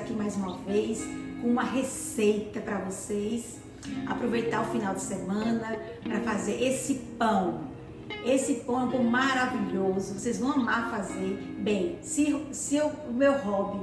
aqui mais uma vez com uma receita para vocês. Aproveitar o final de semana para fazer esse pão. Esse pão é um pão maravilhoso, vocês vão amar fazer. Bem, se o meu hobby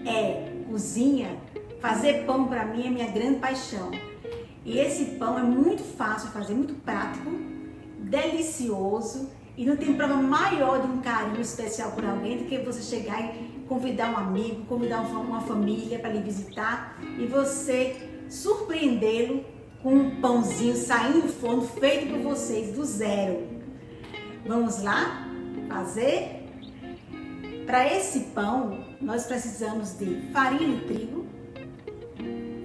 é cozinha, fazer pão para mim é minha grande paixão. E esse pão é muito fácil de fazer, muito prático, delicioso e não tem prova maior de um carinho especial por alguém do que você chegar e convidar um amigo, convidar uma família para lhe visitar e você surpreendê-lo com um pãozinho saindo do forno feito por vocês do zero. Vamos lá fazer? Para esse pão, nós precisamos de farinha de trigo,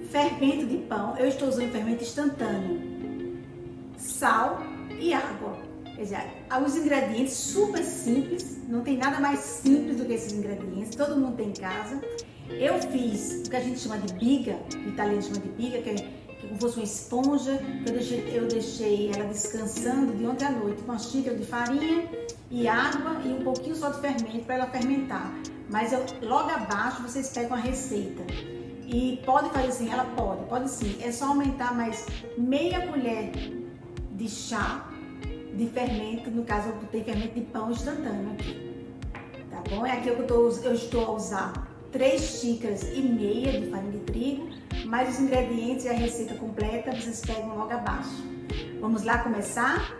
fermento de pão, eu estou usando fermento instantâneo, sal e água. Quer dizer, os ingredientes super simples, não tem nada mais simples do que esses ingredientes, todo mundo tem em casa. Eu fiz o que a gente chama de biga, o italiano chama de biga, que é como fosse uma esponja. Eu deixei ela descansando de ontem à noite com uma xícara de farinha e água e um pouquinho só de fermento para ela fermentar. Mas logo abaixo vocês pegam a receita. E pode fazer assim, ela pode sim. É só aumentar mais meia colher de chá de fermento, no caso eu botei fermento de pão instantâneo aqui. Tá bom? É aqui eu estou a usar 3 xícaras e meia de farinha de trigo, mais os ingredientes e a receita completa vocês pegam logo abaixo. Vamos lá começar?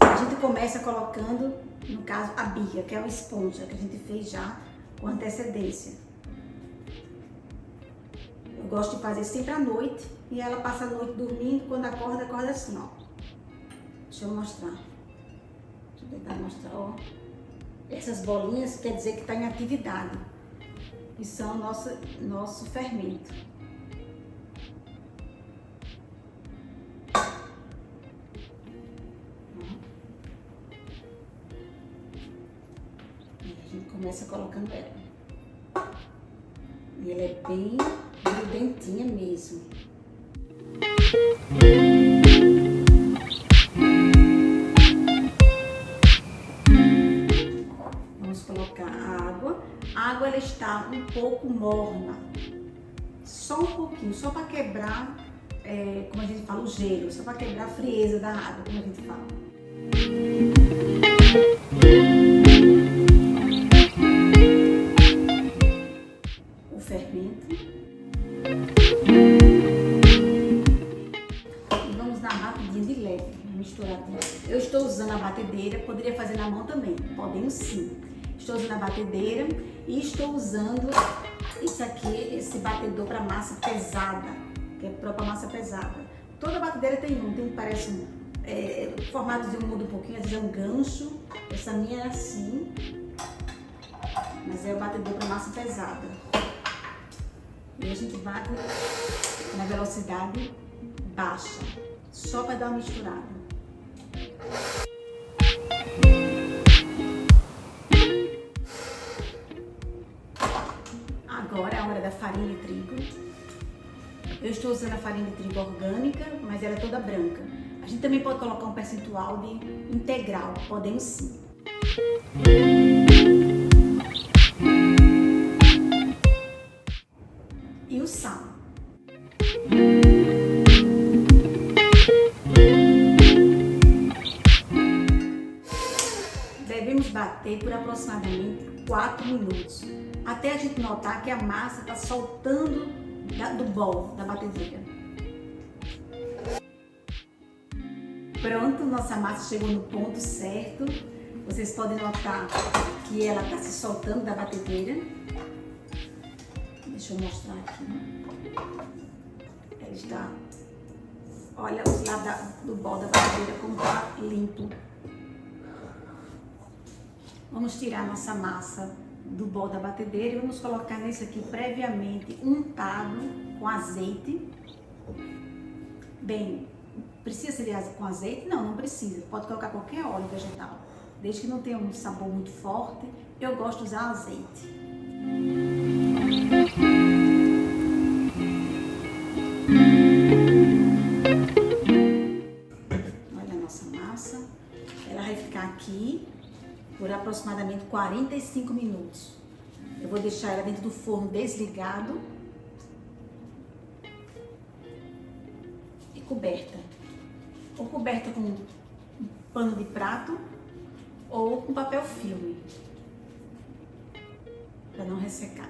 A gente começa colocando, no caso, a biga, que é uma esponja que a gente fez já com antecedência. Eu gosto de fazer sempre à noite e ela passa a noite dormindo, quando acorda assim, ó. Deixa eu mostrar. Deixa eu tentar mostrar, ó. Essas bolinhas quer dizer que está em atividade. E são nosso fermento. E a gente começa colocando ela. E ela é bem grudentinha mesmo. Vamos colocar a água. A água ela está um pouco morna, só um pouquinho, só para quebrar, como a gente fala, o gelo, só para quebrar a frieza da água, como a gente fala. O fermento. E vamos dar rapidinho de leve, misturadinho. Eu estou usando a batedeira, poderia fazer na mão também, podemos sim. Estou usando a batedeira e estou usando isso aqui, esse batedor para massa pesada, que é própria massa pesada. Toda batedeira tem que parece o formato muda um pouquinho, às vezes é um gancho. Essa minha é assim, mas é o batedor para massa pesada. E a gente bate na velocidade baixa, só para dar uma misturada. Agora é a hora da farinha de trigo. Eu estou usando a farinha de trigo orgânica, mas ela é toda branca. A gente também pode colocar um percentual de integral, podemos sim. E o sal. Devemos bater por aproximadamente 4 minutos. Até a gente notar que a massa está soltando do bol da batedeira. Pronto, nossa massa chegou no ponto certo. Vocês podem notar que ela está se soltando da batedeira. Deixa eu mostrar aqui. Ela está... Olha os lados do bol da batedeira como está limpo. Vamos tirar nossa massa do bol da batedeira e vamos colocar nesse aqui previamente untado com azeite. Bem, precisa ser com azeite? Não, não precisa. Pode colocar qualquer óleo vegetal. Desde que não tenha um sabor muito forte, eu gosto de usar azeite. Olha a nossa massa. Ela vai ficar aqui por aproximadamente 45 minutos. Eu vou deixar ela dentro do forno desligado e coberta. Ou coberta com um pano de prato ou com papel filme, para não ressecar.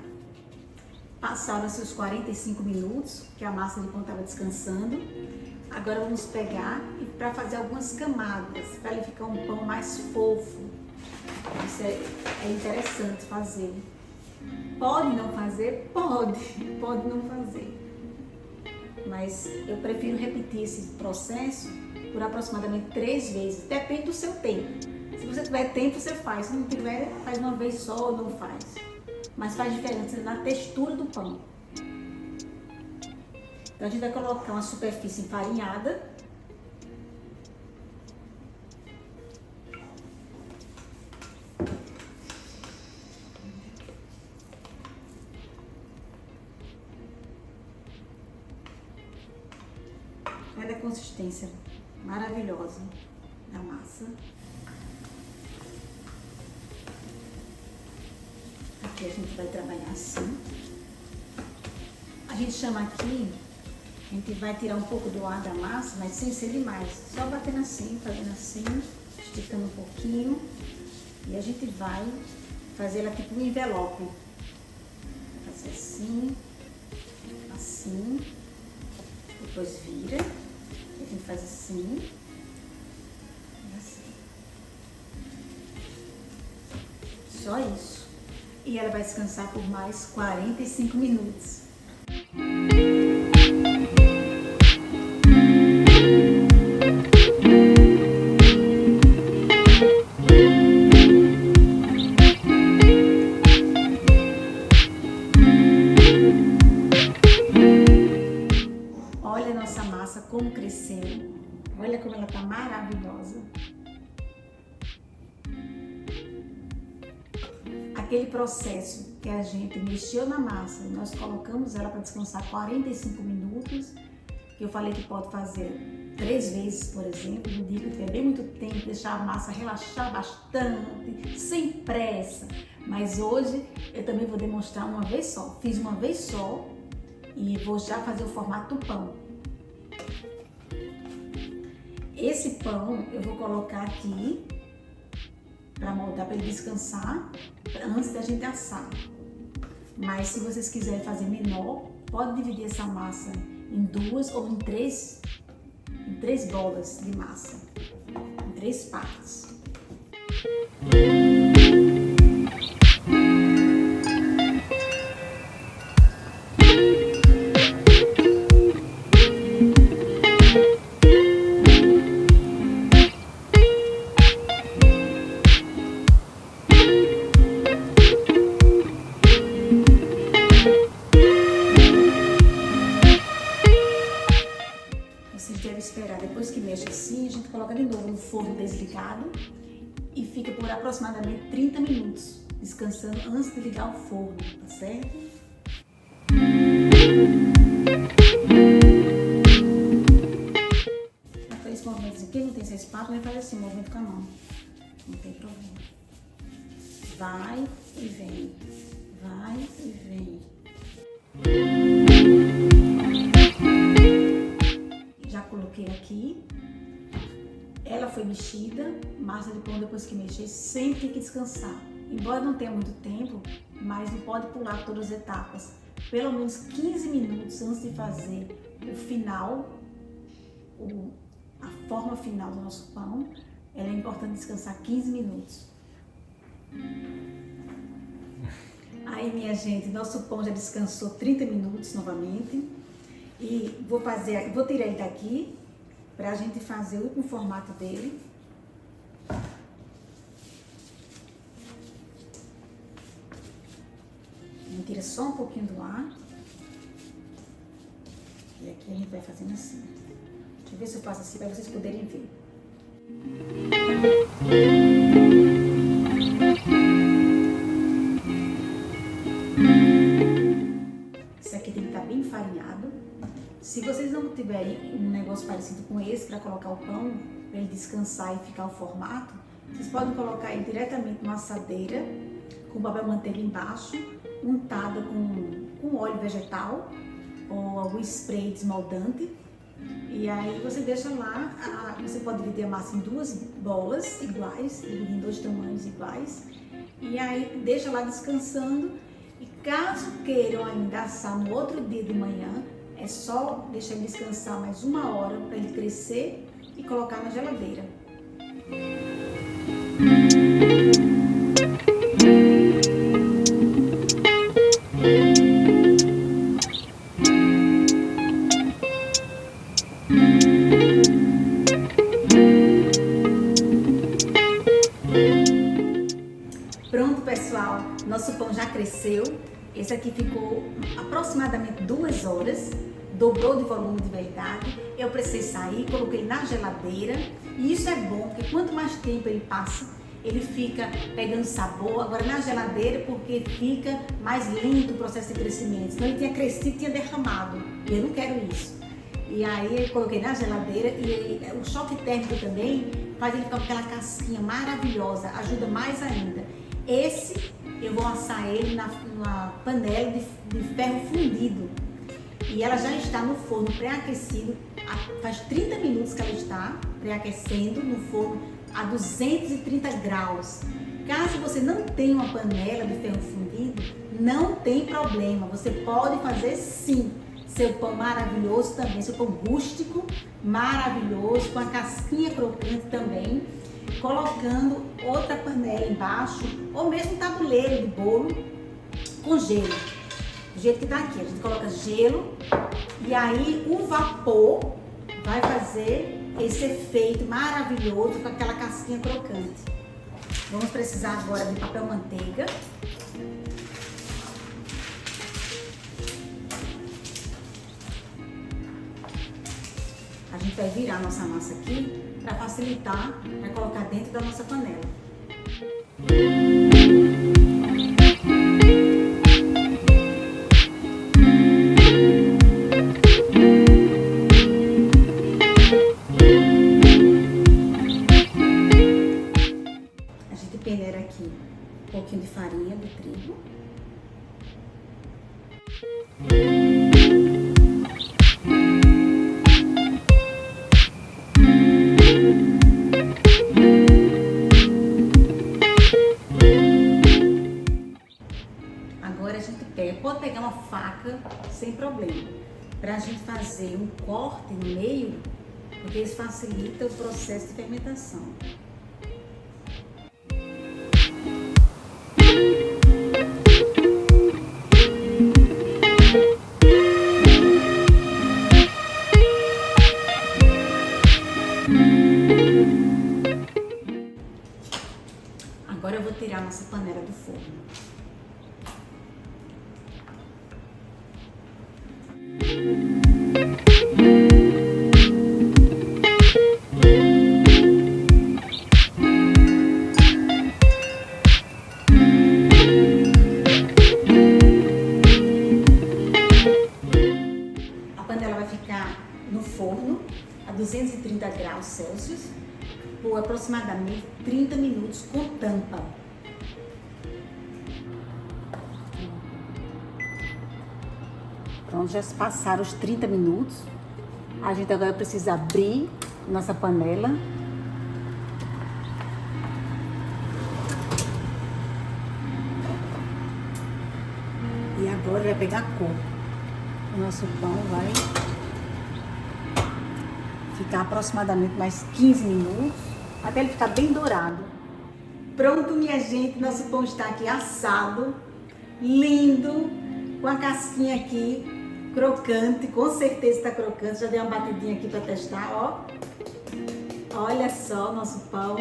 Passaram-se os 45 minutos que a massa de pão estava descansando. Agora vamos pegar e para fazer algumas camadas, para ele ficar um pão mais fofo. Isso é interessante fazer. Pode não fazer? Pode não fazer. Mas eu prefiro repetir esse processo por aproximadamente 3 vezes. Depende do seu tempo. Se você tiver tempo, você faz. Se não tiver, faz uma vez só ou não faz. Mas faz diferença na textura do pão. Então a gente vai colocar uma superfície enfarinhada. Olha a consistência maravilhosa da massa. Aqui a gente vai trabalhar assim. A gente chama aqui, a gente vai tirar um pouco do ar da massa, mas sem ser demais. Só batendo assim, fazendo assim, esticando um pouquinho. E a gente vai fazer ela tipo um envelope. Vai fazer assim, assim, depois vira. A gente faz assim e assim. Só isso. E ela vai descansar por mais 45 minutos. Olha a nossa massa como cresceu. Olha como ela tá maravilhosa. Aquele processo que a gente mexeu na massa, nós colocamos ela para descansar 45 minutos, que eu falei que pode fazer 3 vezes, por exemplo, no dia que tiver bem muito tempo, deixar a massa relaxar bastante, sem pressa. Mas hoje eu também vou demonstrar uma vez só. Fiz uma vez só e vou já fazer o formato do pão. Esse pão eu vou colocar aqui para moldar, para ele descansar antes da gente assar. Mas se vocês quiserem fazer menor, pode dividir essa massa em 2 ou em 3 bolas de massa, em 3 partes. Vocês devem esperar, depois que mexe assim, a gente coloca de novo no forno desligado e fica por aproximadamente 30 minutos, descansando antes de ligar o forno, tá certo? Vai fazer esse movimento aqui, não tem essa espátula, vai fazer assim, movimento com a mão, não tem problema. Vai e vem, vai e vem. Coloquei aqui, ela foi mexida, massa de pão depois que mexer sempre tem que descansar. Embora não tenha muito tempo, mas não pode pular todas as etapas. Pelo menos 15 minutos antes de fazer o final, a forma final do nosso pão, é importante descansar 15 minutos. Aí, minha gente, nosso pão já descansou 30 minutos novamente. E vou tirar ele daqui para a gente fazer o último formato dele. A gente tira só um pouquinho do ar. E aqui a gente vai fazendo assim. Deixa eu ver se eu faço assim para vocês poderem ver. Isso aqui tem que estar bem enfarinhado. Se vocês não tiverem um negócio parecido com esse para colocar o pão, para ele descansar e ficar o formato, vocês podem colocar ele diretamente numa assadeira com papel manteiga embaixo, untada com óleo vegetal ou algum spray desmoldante. E aí você deixa lá, você pode dividir a massa em duas bolas iguais, dividir em dois tamanhos iguais. E aí deixa lá descansando. E caso queiram ainda assar no outro dia de manhã, é só deixar ele descansar mais 1 hora para ele crescer e colocar na geladeira. Pronto, pessoal, nosso pão já cresceu. Esse aqui ficou aproximadamente 2 horas, dobrou de volume de verdade. Eu precisei sair, coloquei na geladeira e isso é bom, porque quanto mais tempo ele passa, ele fica pegando sabor. Agora na geladeira, porque fica mais lento o processo de crescimento. Senão ele tinha crescido e tinha derramado, e eu não quero isso. E aí eu coloquei na geladeira e o choque térmico também faz ele ficar com aquela casquinha maravilhosa, ajuda mais ainda. Esse eu vou assar ele numa panela de ferro fundido e ela já está no forno pré-aquecido, faz 30 minutos que ela está pré-aquecendo no forno a 230 graus. Caso você não tenha uma panela de ferro fundido, não tem problema, você pode fazer sim seu pão maravilhoso também, seu pão rústico maravilhoso, com a casquinha crocante também, colocando outra panela embaixo, ou mesmo um tabuleiro de bolo com gelo, do jeito que tá aqui. A gente coloca gelo e aí o vapor vai fazer esse efeito maravilhoso com aquela casquinha crocante. Vamos precisar agora de papel manteiga. A gente vai virar nossa massa aqui para facilitar, para colocar dentro da nossa panela. A gente peneira aqui um pouquinho de farinha de trigo. Pode pegar uma faca sem problema, para a gente fazer um corte no meio, porque isso facilita o processo de fermentação. Agora eu vou tirar nossa panela do forno. A panela vai ficar no forno a 230 graus Celsius por aproximadamente 30 minutos com tampa. Pronto, já se passaram os 30 minutos. A gente agora precisa abrir nossa panela. E agora vai pegar cor. O nosso pão vai ficar aproximadamente mais 15 minutos, até ele ficar bem dourado. Pronto, minha gente, nosso pão está aqui assado, lindo, com a casquinha aqui, crocante, com certeza está crocante. Já dei uma batidinha aqui para testar, ó. Olha só, nosso pão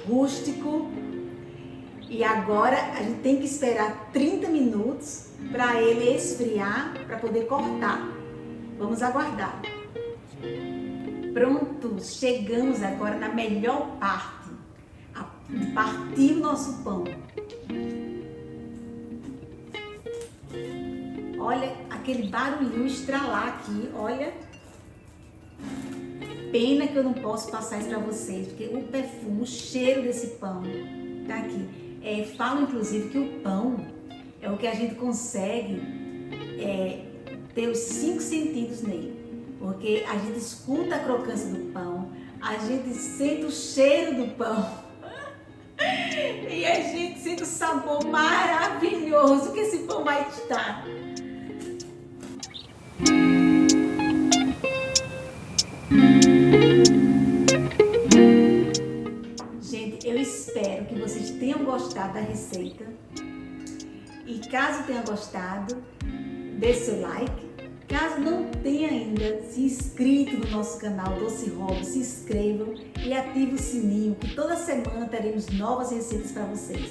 rústico. E agora a gente tem que esperar 30 minutos para ele esfriar, para poder cortar. Vamos aguardar. Pronto, chegamos agora na melhor parte, de partir o nosso pão. Olha aquele barulhinho estralar aqui, olha. Pena que eu não posso passar isso para vocês, porque o perfume, o cheiro desse pão tá aqui. Falam inclusive que o pão é o que a gente consegue ter os 5 sentidos nele, porque a gente escuta a crocância do pão, a gente sente o cheiro do pão e a gente sente o sabor maravilhoso que esse pão vai te dar. Gente, eu espero que vocês tenham gostado da receita. E caso tenha gostado, deixe seu like. Caso não tenha ainda se inscrito no nosso canal Doce Hobby, se inscrevam e ative o sininho, que toda semana teremos novas receitas para vocês.